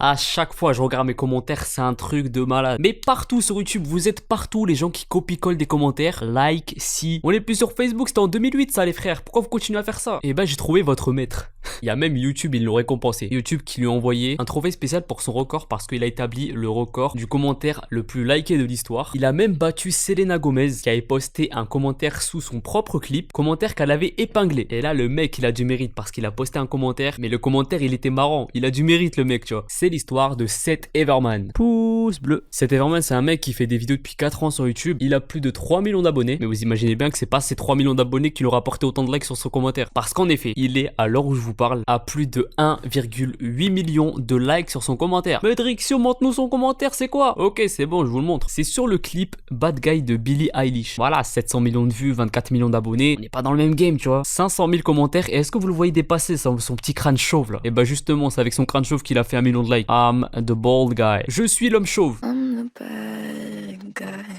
À chaque fois, je regarde mes commentaires, c'est un truc de malade. Mais partout sur YouTube, vous êtes partout les gens qui copie-collent des commentaires. Like, si. On est plus sur Facebook, c'était en 2008 ça les frères. Pourquoi vous continuez à faire ça? Et ben j'ai trouvé votre maître. Il y a même YouTube, ils l'ont récompensé. YouTube qui lui a envoyé un trophée spécial pour son record parce qu'il a établi le record du commentaire le plus liké de l'histoire. Il a même battu Selena Gomez qui avait posté un commentaire sous son propre clip, commentaire qu'elle avait épinglé. Et là le mec il a du mérite parce qu'il a posté un commentaire, mais le commentaire il était marrant, il a du mérite le mec tu vois. C'est l'histoire de Seth Everman. Pouce bleu. Seth Everman c'est un mec qui fait des vidéos depuis 4 ans sur YouTube. Il a plus de 3 millions d'abonnés, mais vous imaginez bien que c'est pas ces 3 millions d'abonnés qui lui ont rapporté autant de likes sur son commentaire. Parce qu'en effet, il est à l'heure où je vous parle à plus de 1,8 million de likes sur son commentaire. Mais Drixio, montre-nous son commentaire, c'est quoi? Ok, c'est bon, je vous le montre. C'est sur le clip Bad Guy de Billie Eilish. Voilà, 700 millions de vues, 24 millions d'abonnés. On n'est pas dans le même game, tu vois. 500 000 commentaires. Et est-ce que vous le voyez dépasser son petit crâne chauve là? Et bah justement, c'est avec son crâne chauve qu'il a fait 1 million de likes. I'm the bald guy. Je suis l'homme chauve.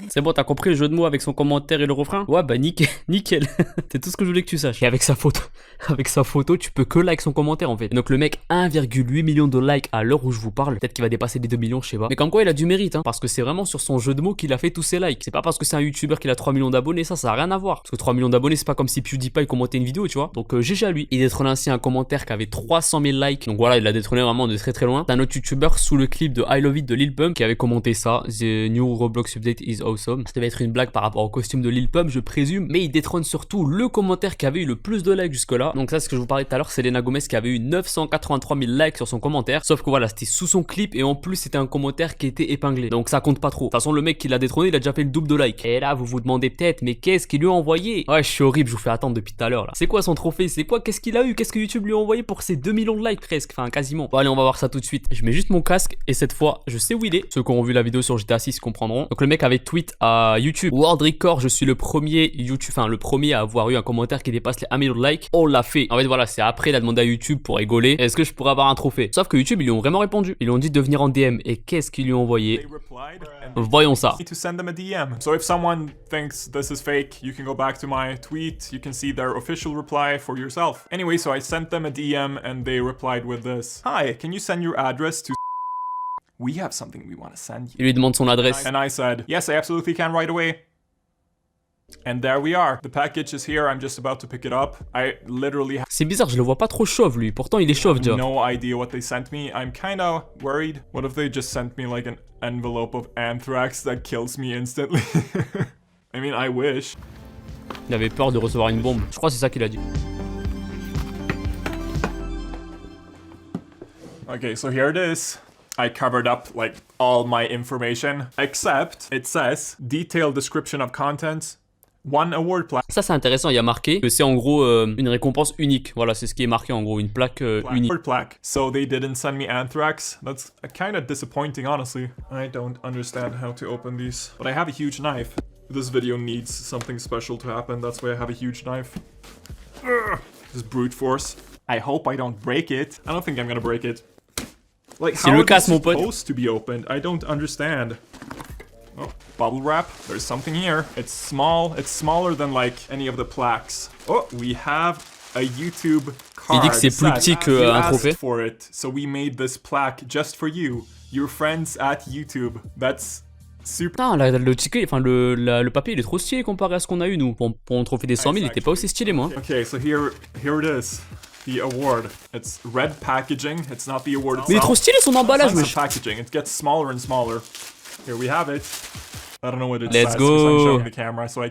C'est bon, t'as compris le jeu de mots avec son commentaire et le refrain? Ouais, bah nickel, nickel. C'est tout ce que je voulais que tu saches. Et avec sa photo, tu peux que like son commentaire en fait. Et donc le mec, 1,8 million de likes à l'heure où je vous parle. Peut-être qu'il va dépasser les 2 millions, je sais pas. Mais comme quoi, il a du mérite, hein. Parce que c'est vraiment sur son jeu de mots qu'il a fait tous ses likes. C'est pas parce que c'est un YouTuber qu'il a 3 millions d'abonnés, ça a rien à voir. Parce que 3 millions d'abonnés, c'est pas comme si PewDiePie commentait une vidéo, tu vois. Donc GG à lui. Il détrône ainsi un commentaire qui avait 300 000 likes. Donc voilà, il l'a détrôné vraiment de très très loin. C'est un autre YouTuber sous le clip de I Love It de Lil Pump qui avait commenté ça. The new Roblox update is awesome. Ça devait être une blague par rapport au costume de Lil Pump, je présume. Mais il détrône surtout le commentaire qui avait eu le plus de likes jusque-là. Donc ça, c'est ce que je vous parlais tout à l'heure. C'est Selena Gomez qui avait eu 983 000 likes sur son commentaire. Sauf que voilà, c'était sous son clip et en plus, c'était un commentaire qui était épinglé. Donc ça compte pas trop. De toute façon, le mec qui l'a détrôné, il a déjà fait le double de likes. Et là, vous vous demandez peut-être, mais qu'est-ce qu'il lui a envoyé? Ouais, je suis horrible, je vous fais attendre depuis tout à l'heure là. C'est quoi son trophée? C'est quoi? Qu'est-ce qu'il a eu? Qu'est-ce que YouTube lui a envoyé pour ses 2 millions de likes presque? Enfin, quasiment. Bon, allez, on va voir ça tout de suite. Je mets juste mon casque et cette fois, je sais où il est. Ceux qui ont vu la vidéo sur GTA 6 comprendront. Donc le mec avait tweet à YouTube: World Record, je suis le premier YouTube, enfin le premier à avoir eu un commentaire qui dépasse les 1 million de likes. On l'a fait. En fait, voilà, c'est après, il a demandé à YouTube pour rigoler: est-ce que je pourrais avoir un trophée? Sauf que YouTube, ils lui ont vraiment répondu. Ils lui ont dit de venir en DM. Et qu'est-ce qu'ils lui ont envoyé? Voyons ça. To send them a DM. So if someone thinks this is fake, you can go back to my tweet, you can see their official reply for yourself. Anyway, so I sent them a DM and they replied with this: Hi, can you send your address to We have something we want to send you. Il lui demande son adresse. And I said, yes, I absolutely can right away. And there we are. The package is here. I'm just about to pick it up. I literally have C'est bizarre, je le vois pas trop chauve lui. Pourtant, il est chauve déjà. no idea what they sent me. I'm kind of worried. What if they just sent me like an envelope of anthrax that kills me instantly? I mean, I wish. Il avait peur de recevoir une bombe. Je crois que c'est ça qu'il a dit. Okay, so here it is. I covered up like all my information, except it says detailed description of content, 1 award plaque. Ça c'est intéressant, il y a marqué que c'est en gros une récompense unique. Voilà, c'est ce qui est marqué en gros, une plaque unique. Award plaque. So they didn't send me anthrax. That's kind of disappointing, honestly. I don't understand how to open these, but I have a huge knife. This video needs something special to happen. That's why I have a huge knife. Ugh. This brute force. I hope I don't break it. I don't think I'm gonna break it. Like, how are these supposed to be opened? I don't understand. Oh, bubble wrap. There's something here. It's small. It's smaller than like any of the plaques. Oh, we have a YouTube card. Il dit que c'est plus petit qu'un trophée. For it, so we made this plaque just for you. Your friends at YouTube. That's super. Putain, le ticket, enfin le papier, il est trop stylé comparé à ce qu'on a eu nous. Pour un trophée des 100 000, il était pas aussi stylé moi. Okay, so here it is. The award. It's red packaging. It's not the award itself. Mais il est trop stylé son emballage, It's packaging. It gets smaller and smaller. Here we have it. I don't know what it Let's says go. because I'm showing the camera, so I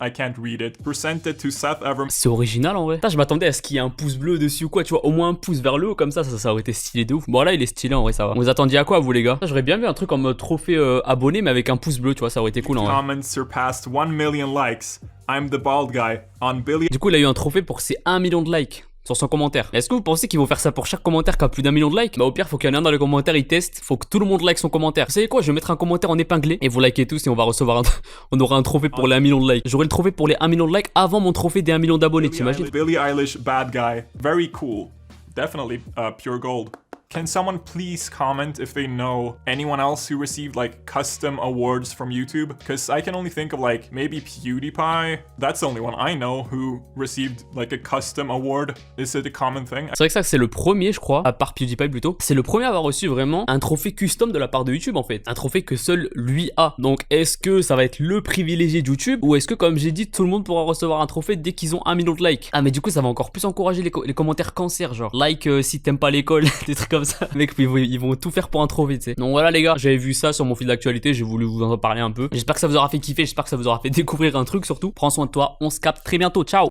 can't read it. Presented to Seth Everman. C'est original en vrai. Putain, je m'attendais à ce qu'il y ait un pouce bleu dessus ou quoi, tu vois, au moins un pouce vers le haut comme ça aurait été stylé de ouf. Bon là, il est stylé en vrai, ça va. Vous attendiez à quoi vous les gars? J'aurais bien vu un truc en mode trophée abonné mais avec un pouce bleu, tu vois, ça aurait été cool en vrai. Comments surpassed 1 million likes. I'm the bald guy on Billy. Du coup, il a eu un trophée pour ses 1 million de likes sur son commentaire. Est-ce que vous pensez qu'ils vont faire ça pour chaque commentaire qui a plus d'1 million de likes? Bah au pire, faut qu'il y en ait un dans les commentaires, il teste, faut que tout le monde like son commentaire. Vous savez quoi? Je vais mettre un commentaire en épinglé et vous likez tous et on va recevoir on aura un trophée pour les 1 million de likes. J'aurai le trophée pour les 1 million de likes avant mon trophée des 1 million d'abonnés, t'imagines? Billie Eilish bad guy. Very cool. Definitely pure gold. Can someone please comment if they know anyone else who received like custom awards from YouTube? Because I can only think of like maybe PewDiePie. That's the only one I know who received like a custom award. Is it a common thing? C'est vrai que ça c'est le premier je crois, à part PewDiePie plutôt. C'est le premier à avoir reçu vraiment un trophée custom de la part de YouTube en fait. Un trophée que seul lui a. Donc est-ce que ça va être le privilégié de YouTube ou est-ce que comme j'ai dit tout le monde pourra recevoir un trophée dès qu'ils ont 1 million de likes? Ah mais du coup ça va encore plus encourager les commentaires cancer genre. Like si t'aimes pas l'école, des trucs comme ça. Mec ils vont tout faire pour un trophée tu sais. Donc voilà les gars, j'avais vu ça sur mon fil d'actualité, j'ai voulu vous en parler un peu. J'espère que ça vous aura fait kiffer, j'espère que ça vous aura fait découvrir un truc surtout. Prends soin de toi, on se capte très bientôt, ciao.